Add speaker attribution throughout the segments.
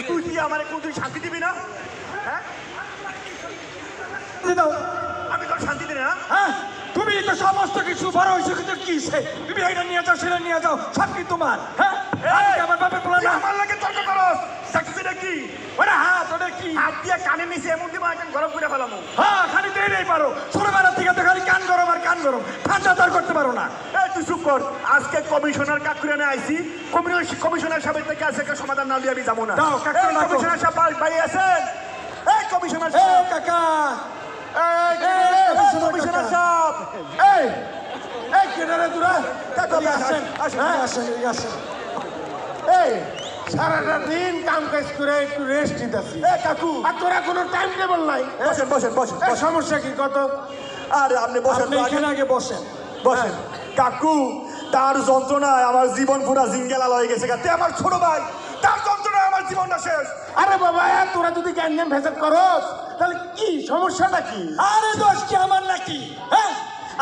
Speaker 1: তুই কি আমার কোনদিন শান্তি দিবি না? হ্যাঁ,
Speaker 2: দাও
Speaker 1: আমি তোর শান্তি দিই না।
Speaker 2: হ্যাঁ তুমি তো সমস্ত কিছু বড় হয়েছে কিন্তু কি তুমি এটা নিয়ে যাও সেটা নিয়ে যাও সব কি তোমার হ্যাঁ আমার বাপের বলে না
Speaker 1: আমার লাগে তর্ক করস দেখছিস কি
Speaker 2: ওরা হাত ওটা কি
Speaker 1: হাত দিয়ে কানে নিচে এমন দিব একদম গরম করে ফেলামু।
Speaker 2: হ্যাঁ খালি তো এটাই পারো ছোটবেলা থেকে তো খালি কান গরম আর কান গরম ঠান্ডা তো আর করতে পারো না।
Speaker 1: এই তুই চুপ কর। আজকে কমিশনার কাকুরানে আইছি, কমিশনার সাহেবের থেকে আছে একটা সমাধান না দিয়ে আমি যাবো না।
Speaker 2: দাও, কাকু
Speaker 1: এই
Speaker 2: ডাকো।
Speaker 1: কমিশনার সাহেব ভাই আছেন? এই কমিশনার
Speaker 2: এ
Speaker 1: সাহেব,
Speaker 2: কাকা
Speaker 1: এই কমিশনার সাহেব,
Speaker 2: এই এই কেনারে দূরা
Speaker 1: কাকু
Speaker 2: আসেন
Speaker 1: আসেন।
Speaker 2: হ্যাঁ আসেন আসেন
Speaker 3: এই সারাটা দিন কাম কাজ করে একটু রেস্ট নিতেছি
Speaker 1: এই কাকু
Speaker 3: আর তোরা কোনো টাইম টেবিল নাই
Speaker 1: বসেন বসেন বসেন
Speaker 3: এই
Speaker 1: বসেন।
Speaker 3: সমস্যা কি কত
Speaker 1: আরে আপনি বসেন
Speaker 2: আপনি
Speaker 1: তো আগে।
Speaker 2: এখানে আগে বসেন
Speaker 1: বসেন কাকু। তার যন্ত্রণায় আমার জীবন পুরা জিঙ্গেলাল হয়ে গেছে। তে আমার ছোট ভাই, তার যন্ত্রণায় আমার জীবনটা শেষ।
Speaker 3: আরে বাবা তোরা যদি গ্যাঞ্জাম ভেজাল করস তাহলে কি সমস্যাটা কি
Speaker 2: আরে দোষ কি আমার নাকি হ্যাঁ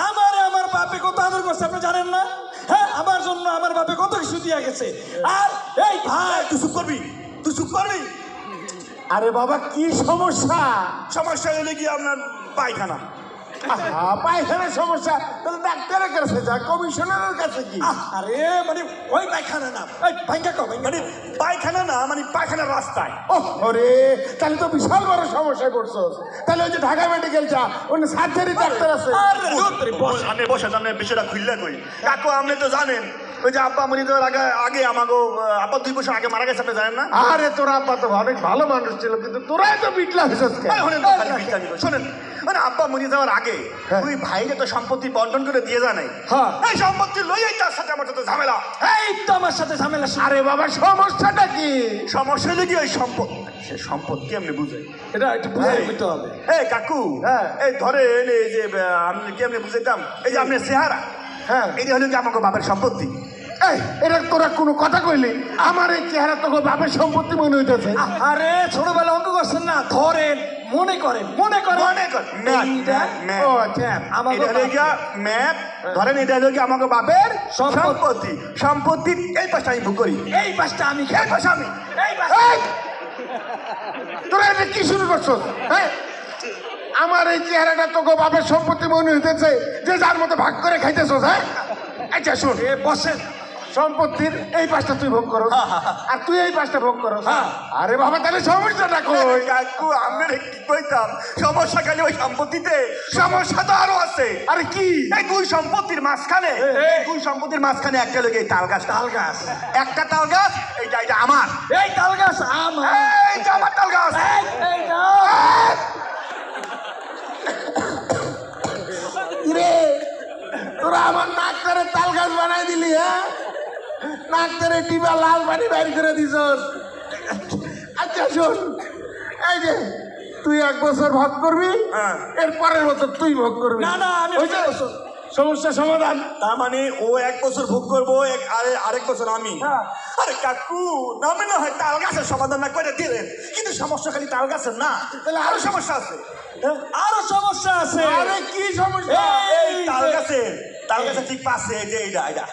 Speaker 2: আমার বাপে কত আদর করছে আপনি জানেন না হ্যাঁ আমার জন্য আমার বাপে কত কিছু দিয়ে গেছে আর এই ভাই
Speaker 1: তুই চুপ করবি, তুই চুপ করবি।
Speaker 3: আরে বাবা কি সমস্যা
Speaker 1: সমস্যা হলে কি আপনার পায়খানা।
Speaker 3: পায়খানার সমস্যা তাহলে ডাক্তারের কাছে যা কমিশনারের কাছে কি
Speaker 2: আরে মানে ওই পায়খানা না এই ভাঙ্গা কো ভাঙ্গা
Speaker 1: মানে পায়খানা না, মানে পায়খানার রাস্তায়।
Speaker 3: ওরে তাহলে তো বিশাল বড় সমস্যায় পড়ছস তাহলে ওই যে ঢাকা মেডিকেল যা ওখানে সার্জারি ডাক্তার আছে
Speaker 2: আরে দোত্রে বস
Speaker 1: আপনি বসেন, আপনি বিষয়টা খুললে কই। কাকু আপনি তো জানেন ওই যে আব্বা মরি যাওয়ার আগে আমাকে আব্বা 2 বছর আগে মারা গেছে, আপনি জানেন না?
Speaker 3: আরে তোরা আব্বা তো অনেক ভালো মানুষ ছিল কিন্তু তোরাই তো বিটলা হয়েছিস কেন
Speaker 1: আরে শোনেন তো, খালি বিচার নিবেন। শোনেন, মানে আব্বা মরি যাওয়ার আগে
Speaker 3: হ্যাঁ।
Speaker 1: ওই ভাইরে তো সম্পত্তি বন্টন করে দিয়ে যা নাই।
Speaker 2: হ্যাঁ।
Speaker 1: এই সম্পত্তি লইয়াই তার সাথে আমার তো ঝামেলা।
Speaker 2: এই তো আমার সাথে ঝামেলা শুরু।
Speaker 3: আরে বাবা সমস্যাটা কি
Speaker 1: সমস্যা হলে কি ওই সম্পত্তি, সে সম্পত্তি আপনি বুঝাই।
Speaker 2: এটা একটু বুঝে নিতে হবে
Speaker 1: এই কাকু,
Speaker 3: হ্যাঁ।
Speaker 1: এই ধরেন এই যে আমি কি আপনি বুঝাইতাম, এই যে আপনার চেহারা,
Speaker 3: হ্যাঁ
Speaker 1: এটা হলো কি আমাকে বাপের সম্পত্তি।
Speaker 3: এই এটা তোরা কোনো কথা কইলি আমার এই চেহারা তোকে বাপের সম্পত্তি মনে হইতেছে
Speaker 2: আরে ছোটবেলা অঙ্ক করছেন না ধরেন মনে করেন
Speaker 1: মনে কর ম্যাথ,
Speaker 2: এইটা-
Speaker 1: ম্যাথ।
Speaker 3: ও আচ্ছা
Speaker 2: আমাকে
Speaker 1: এটা হলো গিয়া ম্যাথ, ধরেন এটা হলো কি আমাকে বাপের
Speaker 2: সম্পত্তি।
Speaker 1: সম্পত্তি। সম্পত্তির এই পাশটা আমি ভোগ করি,
Speaker 2: এই পাশটা আমি
Speaker 1: এই পাশে আমি।
Speaker 2: এই পাশটা
Speaker 3: এই! তোরা এটা কি শুরু করছস হ্যাঁ আমার এই চেহারাটা তোকে বাপের সম্পত্তি মনে হইতেছে যে যার মতো ভাগ করে খাইতেছস হ্যাঁ আচ্ছা শোন
Speaker 2: এ বসেন
Speaker 3: সম্পত্তির এই পাশটা তুই ভোগ করস আর তুই এই পাশটা ভোগ করস
Speaker 2: হ্যাঁ।
Speaker 3: আরে বাবা তাহলে সমস্যাটা কই
Speaker 1: ওই কাকু আমি কি কইতাম, সমস্যা খালি ওই সম্পত্তিতে, সমস্যা তো আরো আছে।
Speaker 3: আরে কি
Speaker 1: এই দুই সম্পত্তির মাঝখানে, এই দুই সম্পত্তির মাঝখানে একটা লোক এই তাল গাছ,
Speaker 2: তাল গাছ
Speaker 1: একটা তাল গাছ, এটা আমার,
Speaker 2: এই তাল গাছ আমার
Speaker 1: এইটা আমার তাল গাছ।
Speaker 2: এই না
Speaker 3: রে তোরা আমার নাক করে তাল গাছ বানাই দিলি হ্যাঁ নাক করে টিপা লাল পানি বাইর করে দিছস আচ্ছা শোন এই যে তুই 1 বছর ভোগ করবি
Speaker 1: হ্যাঁ।
Speaker 3: এর পরের বছর তুই ভোগ করবি
Speaker 2: না না আমি
Speaker 3: ওই যে সমস্যা সমাধান
Speaker 1: তার মানে ও 1 বছর ভোগ করবো, আরেক বছর আমি।
Speaker 2: হ্যাঁ।
Speaker 1: আরে কাকু নামে না হয় তাল গাছের সমাধান না করে দিলেন, কিন্তু সমস্যা খালি তাল গাছের না, তাহলে আরো সমস্যা আছে।
Speaker 2: আরো সমস্যা আছে
Speaker 3: আরে কি সমস্যা
Speaker 1: এই তাল গাছের ঠিক পাশে এই যে এটা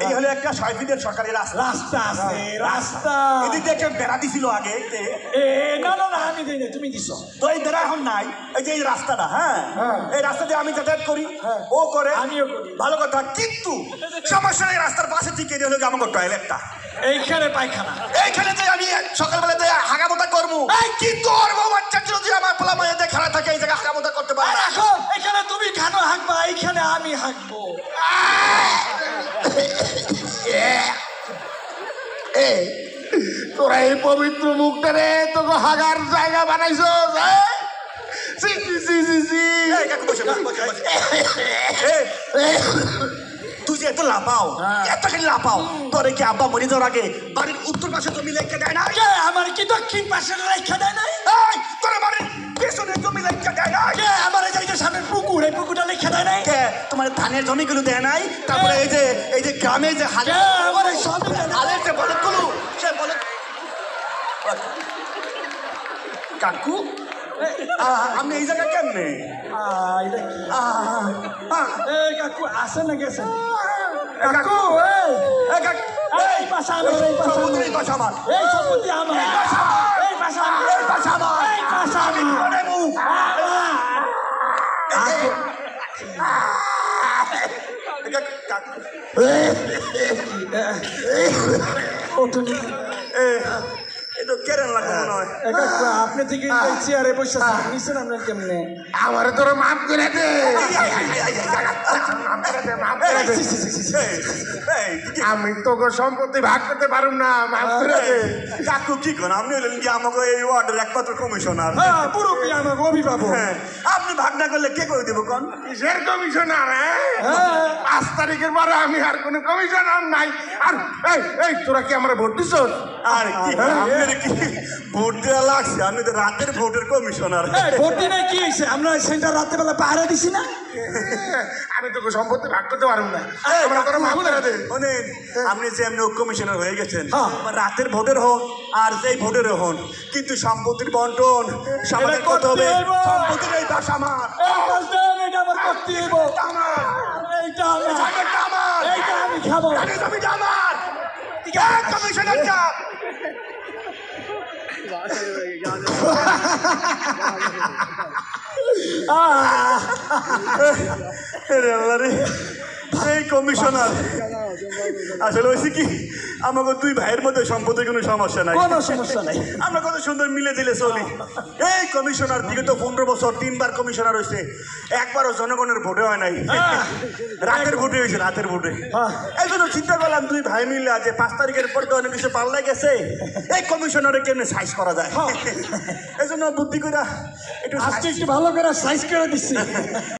Speaker 1: এই হলো একটা 6 ফিটের সরকারি রাস্তা।
Speaker 2: রাস্তা আছে রাস্তা
Speaker 1: এদিকে একটা বেড়া দিছিল আগে,
Speaker 2: এ না না না আমি দিই না তুমি দিছো
Speaker 1: তো এই বেড়া এখন নাই। এই যে এই রাস্তাটা, হ্যাঁ,
Speaker 3: হ্যাঁ।
Speaker 1: এই রাস্তা দিয়ে আমি যাতায়াত করি,
Speaker 3: হ্যাঁ।
Speaker 1: ও করে,
Speaker 2: আমিও করি।
Speaker 1: ভালো কথা, কিন্তু সমস্যা এই রাস্তার পাশে ঠিক এই হলো আমাকে টয়লেটটা।
Speaker 2: এইখানে পায়খানা
Speaker 1: এইখানে যে আমি সকালবেলা যে হাগামোটা করবো, কিন্তু ওর বউ বাচ্চার জন্য যে আমার পোলা মায়েদের খেলা থাকে এই জায়গায় হাগামোটা করতে পারে
Speaker 2: আর
Speaker 1: না।
Speaker 2: এখন এখানে তুমি খানো হাঁকবা এইখানে আমি হাঁকবো
Speaker 3: এই তোরা এই পবিত্র মুখটারে তোকে হাগার জায়গা বানাইছস হ্যাঁ সি সি সি সি সি
Speaker 1: এই কাকু বসে, বসে। এই, তুই যে এত লাপাও, এত খালি লাপাও, তোরে কি আব্বা মরে যাওয়ার আগে বাড়ির উত্তর পাশে জমি লেখা দেয় না?
Speaker 2: কে আমার কি দক্ষিণ পাশের রেখা দেয় নাই
Speaker 1: এই, তোর বাড়ির পেছনে জমি লেখা দেয় না?
Speaker 2: কে আমার এই যে সামনের পুকুর এই পুকুরটা লেখা দেয় নাই
Speaker 1: কে তোমার ধানের জমিগুলো দেয় নাই? তারপরে এই যে গ্রামে যে
Speaker 2: কে আমার এই সব
Speaker 1: হালের যে বলদগুলো, সে বলদ। কাকু আপনি এই জায়গা কেমনে?
Speaker 2: এটা কি
Speaker 1: আহ,
Speaker 2: এই কাকু আসে না গেছে
Speaker 1: কাকু,
Speaker 2: এই
Speaker 1: এই কাকু,
Speaker 2: এই পাশা আমার এই পাশা
Speaker 1: সম্পত্তির এই পাশে আমার।
Speaker 2: এই সম্পত্তি আমার
Speaker 1: এই পাশে আমার। এই তো কেরেন লাগবে মনে হয়।
Speaker 2: আপনি থেকে চেয়ারে বসে নিচ্ছেন আপনার কেমনে?
Speaker 3: আমার তোরা মাফ করে দে। আমি তোকে সম্পত্তি ভাগ করতে পারুম না, মাফ করে দে।
Speaker 1: কাকু কি করেন আপনি হলেন কি আমাকে এই ওয়ার্ডের একমাত্র কমিশনার।
Speaker 2: হ্যাঁ পুরোপুরি আমাকে অভিভাবক।
Speaker 1: আপনি ভাগ না করলে কে করে দেবো কোন?
Speaker 3: কিসের কমিশনার? 5 তারিখের পরে আমি আর কোনো কমিশনার নাই। আর এই তোরা কি আমরা ভোট দিছ?
Speaker 1: আর কি আপনার কি ভোট দেওয়া লাগছে? আমি তো রাতের ভোটের কমিশনার।
Speaker 2: ভোট দিনে কি হয়েছে? আমরা সেন্টার রাতের বেলা পাহারা দিছি না।
Speaker 3: আমি তোকে সম্পত্তি ভাগ করতে পারবো না, আমরা তোরা মাফ করে দে।
Speaker 1: শোনেন, আপনি যে এমনি কমিশনার হয়ে গেছেন, রাতের ভোটের হন আর যেই ভোটের হন, কিন্তু সম্পত্তির বন্টন সমাধান করতে হবে। সম্পত্তির এই বাস আমার,
Speaker 2: এটা আমার করতে হইব। এইটা আমি খাবো।
Speaker 1: জমিটা আমার। কমিশনার সাহেব, এই কমিশনার আসলে হয়েছে কি, আমাকে দুই ভাইয়ের মধ্যে সম্পত্তির কোনো সমস্যা নাই,
Speaker 2: কোনো সমস্যা নাই।
Speaker 1: আমরা কত সুন্দর মিলে দিলে চলি। এই কমিশনার বিগত 15 বছর 3 বার কমিশনার হয়েছে, একবারও জনগণের ভোটে হয় নাই। রাতের ভোটে হয়েছে, রাতের ভোটে। এই জন্য চিন্তা করলাম দুই ভাই মিলে আজ 5 তারিখের পর তো অনেক কিছু পাল্লা গেছে, এই কমিশনারে কেমনে সাইজ করা যায়, এই জন্য বুদ্ধি করে একটু
Speaker 2: আজকে একটু ভালো করে সাইজ করে দিচ্ছি।